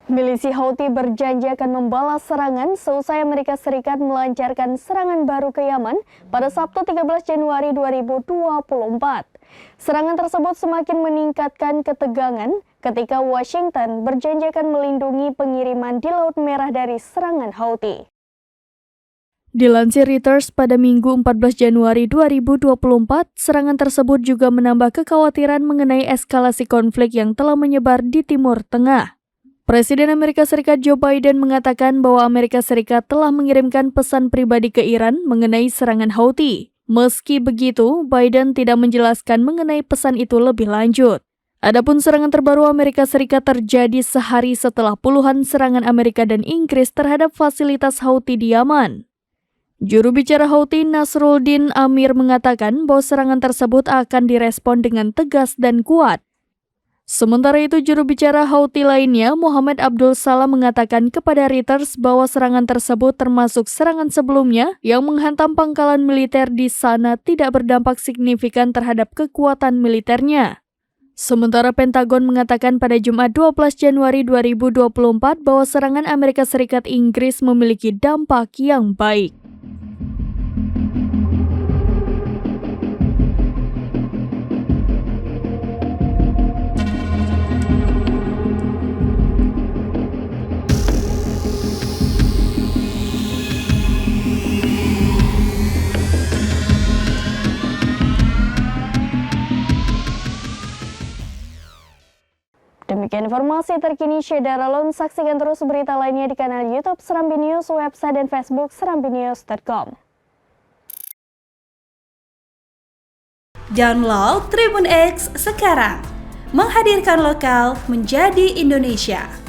Milisi Houthi berjanji akan membalas serangan seusai Amerika Serikat melancarkan serangan baru ke Yaman pada Sabtu 13 Januari 2024. Serangan tersebut semakin meningkatkan ketegangan ketika Washington berjanji akan melindungi pengiriman di Laut Merah dari serangan Houthi. Dilansir Reuters pada Minggu 14 Januari 2024, serangan tersebut juga menambah kekhawatiran mengenai eskalasi konflik yang telah menyebar di Timur Tengah. Presiden Amerika Serikat Joe Biden mengatakan bahwa Amerika Serikat telah mengirimkan pesan pribadi ke Iran mengenai serangan Houthi. Meski begitu, Biden tidak menjelaskan mengenai pesan itu lebih lanjut. Adapun serangan terbaru Amerika Serikat terjadi sehari setelah puluhan serangan Amerika dan Inggris terhadap fasilitas Houthi di Yaman. Juru bicara Houthi Nasruddin Amir mengatakan bahwa serangan tersebut akan direspon dengan tegas dan kuat. Sementara itu, juru bicara Houthi lainnya, Muhammad Abdul Salam, mengatakan kepada Reuters bahwa serangan tersebut termasuk serangan sebelumnya yang menghantam pangkalan militer di sana tidak berdampak signifikan terhadap kekuatan militernya. Sementara Pentagon mengatakan pada Jumat 12 Januari 2024 bahwa serangan Amerika Serikat Inggris memiliki dampak yang baik. Demikian informasi terkini Syedara Lun. Saksikan terus berita lainnya di kanal YouTube Serambi News, website dan Facebook serambinews.com. Download Tribun X sekarang, menghadirkan lokal menjadi Indonesia.